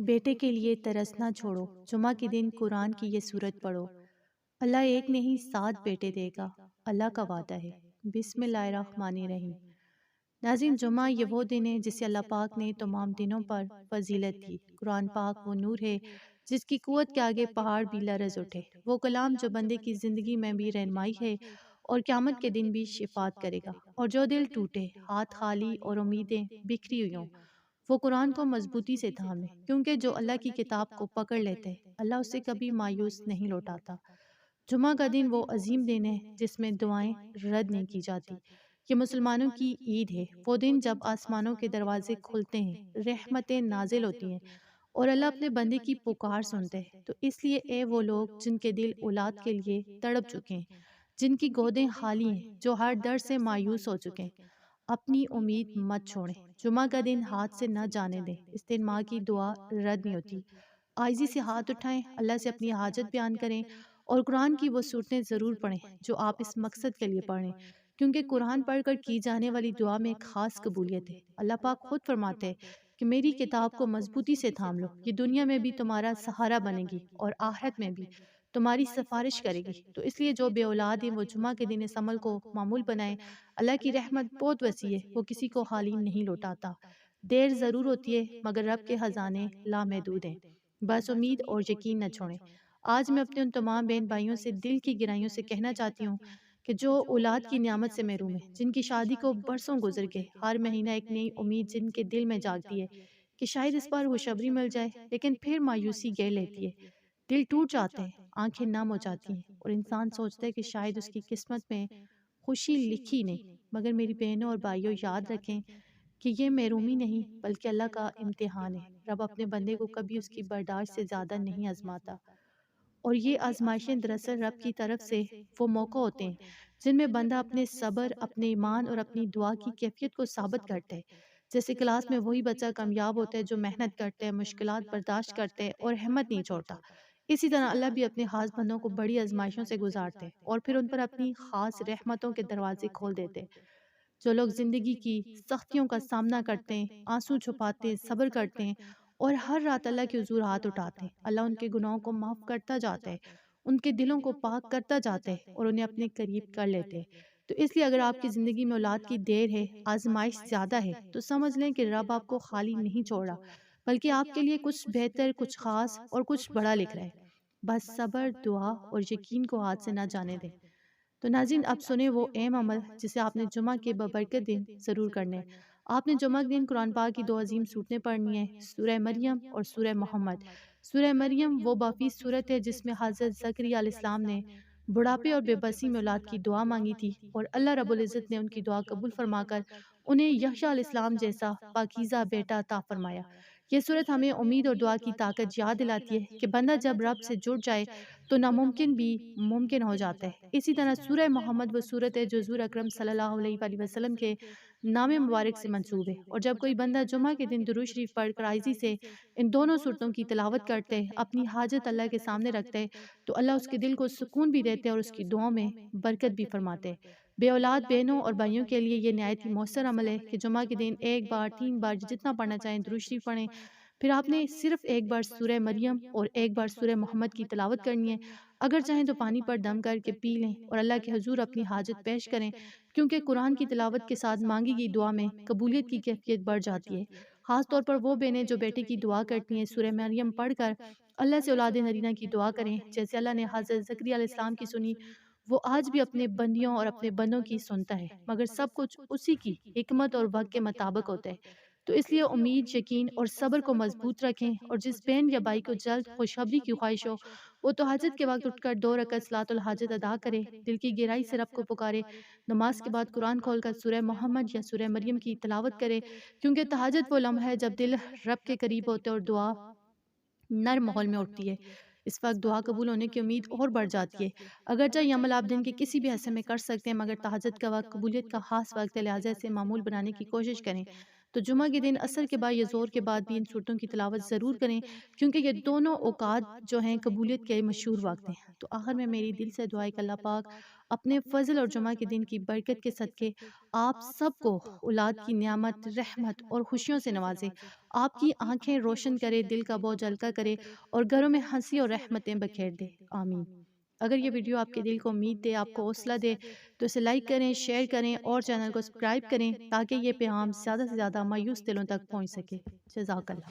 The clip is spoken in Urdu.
بیٹے کے لیے ترس نہ چھوڑو، جمعہ کے دن قرآن کی یہ سورت پڑھو۔ اللہ ایک نہیں 7 بیٹے دے گا، اللہ کا وعدہ ہے۔ بسم اللہ الرحمن الرحیم۔ ناظرین، جمعہ یہ وہ دن ہے جسے اللہ پاک نے تمام دنوں پر فضیلت دی۔ قرآن پاک وہ نور ہے جس کی قوت کے آگے پہاڑ بھی لرز اٹھے، وہ کلام جو بندے کی زندگی میں بھی رہنمائی ہے اور قیامت کے دن بھی شفاعت کرے گا۔ اور جو دل ٹوٹے، ہاتھ خالی اور امیدیں بکھری ہوئی ہوں، وہ قرآن کو مضبوطی سے تھامے، کیونکہ جو اللہ کی کتاب کو پکڑ لیتے ہیں اللہ اسے کبھی مایوس نہیں لوٹاتا۔ جمعہ کا دن وہ عظیم دن ہے جس میں دعائیں رد نہیں کی جاتی۔ یہ مسلمانوں کی عید ہے، وہ دن جب آسمانوں کے دروازے کھلتے ہیں، رحمتیں نازل ہوتی ہیں اور اللہ اپنے بندے کی پکار سنتے ہیں۔ تو اس لیے اے وہ لوگ جن کے دل اولاد کے لیے تڑپ چکے ہیں، جن کی گودیں خالی ہیں، جو ہر در سے مایوس ہو چکے ہیں، اپنی امید مت چھوڑیں۔ جمعہ کا دن ہاتھ سے نہ جانے دیں، اس دن ماں کی دعا رد نہیں ہوتی۔ عاجزی سے ہاتھ اٹھائیں، اللہ سے اپنی حاجت بیان کریں اور قرآن کی وہ صورتیں ضرور پڑھیں جو آپ اس مقصد کے لیے پڑھیں، کیونکہ قرآن پڑھ کر کی جانے والی دعا میں خاص قبولیت ہے۔ اللہ پاک خود فرماتے ہیں کہ میری کتاب کو مضبوطی سے تھام لو، یہ دنیا میں بھی تمہارا سہارا بنے گی اور آخرت میں بھی تمہاری سفارش کرے گی۔ تو اس لیے جو بے اولاد ہیں وہ جمعہ کے دن اس عمل کو معمول بنائیں۔ اللہ کی رحمت بہت وسیع ہے، وہ کسی کو خالی نہیں لوٹاتا۔ دیر ضرور ہوتی ہے مگر رب کے خزانے لامحدود ہیں، بس امید اور یقین نہ چھوڑیں۔ آج میں اپنے ان تمام بہن بھائیوں سے دل کی گہرائیوں سے کہنا چاہتی ہوں کہ جو اولاد کی نعمت سے محروم ہے، جن کی شادی کو برسوں گزر گئے، ہر مہینہ ایک نئی امید جن کے دل میں جاگتی ہے کہ شاید اس بار خوشخبری مل جائے، لیکن پھر مایوسی گھیر لیتی ہے، دل ٹوٹ جاتے ہیں، آنکھیں نم ہو جاتی ہیں اور انسان سوچتا ہے کہ شاید اس کی قسمت میں خوشی لکھی نہیں۔ مگر میری بہنوں اور بھائیوں، یاد رکھیں کہ یہ محرومی نہیں بلکہ اللہ کا امتحان ہے۔ رب اپنے بندے کو کبھی اس کی برداشت سے زیادہ نہیں آزماتا، اور یہ آزمائشیں دراصل رب کی طرف سے وہ موقع ہوتے ہیں جن میں بندہ اپنے صبر، اپنے ایمان اور اپنی دعا کی کیفیت کو ثابت کرتا ہے۔ جیسے کلاس میں وہی بچہ کامیاب ہوتا ہے جو محنت کرتا ہے، مشکلات برداشت کرتا ہے اور ہمت نہیں چھوڑتا۔ اسی طرح اللہ بھی اپنے خاص بندوں کو بڑی آزمائشوں سے گزارتے ہیں اور پھر ان پر اپنی خاص رحمتوں کے دروازے کھول دیتے ہیں۔ جو لوگ زندگی کی سختیوں کا سامنا کرتے ہیں، آنسو چھپاتے ہیں، صبر کرتے ہیں اور ہر رات اللہ کے حضور ہاتھ اٹھاتے ہیں، اللہ ان کے گناہوں کو معاف کرتا جاتا ہے، ان کے دلوں کو پاک کرتا جاتا ہے اور انہیں اپنے قریب کر لیتے ہیں۔ تو اس لیے اگر آپ کی زندگی میں اولاد کی دیر ہے، آزمائش زیادہ ہے، تو سمجھ لیں کہ رب آپ کو خالی نہیں چھوڑ رہا، بلکہ آپ کے لیے کچھ بہتر، کچھ خاص اور کچھ بڑا لکھ رہا ہے۔ بس صبر، دعا اور یقین کو ہاتھ سے نہ جانے دیں۔ تو ناظرین، اب سنیں وہ اہم عمل جسے آپ نے جمعہ کے ببرکت دن ضرور کرنے۔ آپ نے جمعہ کے دن قرآن پاک کی 2 عظیم صورتیں پڑھنی ہیں، سورہ مریم اور سورہ محمد۔ سورہ مریم وہ بافیس صورت ہے جس میں حضرت زکریا علیہ السلام نے بڑھاپے اور بے بسی میں اولاد کی دعا مانگی تھی اور اللہ رب العزت نے ان کی دعا قبول فرما کر انہیں یحییٰ علیہ السلام جیسا پاکیزہ بیٹا عطا فرمایا۔ یہ صورت ہمیں امید اور دعا کی طاقت یاد دلاتی ہے کہ بندہ جب رب سے جڑ جائے تو ناممکن بھی ممکن ہو جاتا ہے۔ اسی طرح سورہ محمد وہ صورت ہے جو حضور اکرم صلی اللہ علیہ وآلہ وسلم کے نام مبارک سے منسوب ہے، اور جب کوئی بندہ جمعہ کے دن درود شریف پڑھ کر عاجزی سے ان دونوں صورتوں کی تلاوت کرتے ہے، اپنی حاجت اللہ کے سامنے رکھتے ہے، تو اللہ اس کے دل کو سکون بھی دیتے اور اس کی دعاؤں میں برکت بھی فرماتے ہیں۔ بے اولاد بہنوں اور بھائیوں کے لیے یہ نہایت ہی مؤثر عمل ہے کہ جمعہ کے دن 1 بار، 3 بار جتنا پڑھنا چاہیں درود شریف پڑھیں، پھر آپ نے صرف 1 بار سورہ مریم اور 1 بار سورہ محمد کی تلاوت کرنی ہے۔ اگر چاہیں تو پانی پر دم کر کے پی لیں اور اللہ کے حضور اپنی حاجت پیش کریں، کیونکہ قرآن کی تلاوت کے ساتھ مانگی گئی دعا میں قبولیت کی کیفیت بڑھ جاتی ہے۔ خاص طور پر وہ بہنیں جو بیٹے کی دعا کرتی ہیں، سورہ مریم پڑھ کر اللہ سے اولاد نرینہ کی دعا کریں جیسے اللہ نے حضرت زکریا علیہ السلام کی سنی، وہ آج بھی اپنے بندیوں اور اپنے بندوں کی سنتا ہے، مگر سب کچھ اسی کی حکمت اور وقت کے مطابق ہوتا ہے۔ تو اس لیے امید، یقین اور صبر کو مضبوط رکھیں، اور جس بہن یا بھائی کو جلد خوشخبری کی خواہش ہو وہ تہجد کے وقت اٹھ کر 2 رکعت صلاۃ الحاجت ادا کرے، دل کی گہرائی سے رب کو پکارے، نماز کے بعد قرآن کھول کر سورہ محمد یا سورہ مریم کی تلاوت کرے، کیونکہ تہجد وہ لمحہ ہے جب دل رب کے قریب ہوتے اور دعا نرم ماحول میں اٹھتی ہے۔ اس وقت دعا قبول ہونے کی امید اور بڑھ جاتی ہے۔ اگرچہ یہ عمل آپ دن کے کسی بھی حصے میں کر سکتے ہیں، مگر تہجد کا وقت قبولیت کا خاص وقت ہے، لہٰذا اسے معمول بنانے کی کوشش کریں۔ تو جمعہ کے دن عصر کے بعد یا ظہر کے بعد بھی ان صورتوں کی تلاوت ضرور کریں، کیونکہ یہ دونوں اوقات جو ہیں قبولیت کے مشہور وقت ہیں۔ تو آخر میں میری دل سے دعا ہے کہ اللہ پاک اپنے فضل اور جمعہ کے دن کی برکت کے صدقے آپ سب کو اولاد کی نعمت، رحمت اور خوشیوں سے نوازے، آپ کی آنکھیں روشن کرے، دل کا بوجھ ہلکا کرے اور گھروں میں ہنسی اور رحمتیں بکھیر دے، آمین۔ اگر یہ ویڈیو آپ کے دل کو امید دے، آپ کو حوصلہ دے تو اسے لائک کریں، شیئر کریں اور چینل کو سبسکرائب کریں تاکہ یہ پیغام زیادہ سے زیادہ مایوس دلوں تک پہنچ سکے۔ جزاک اللہ۔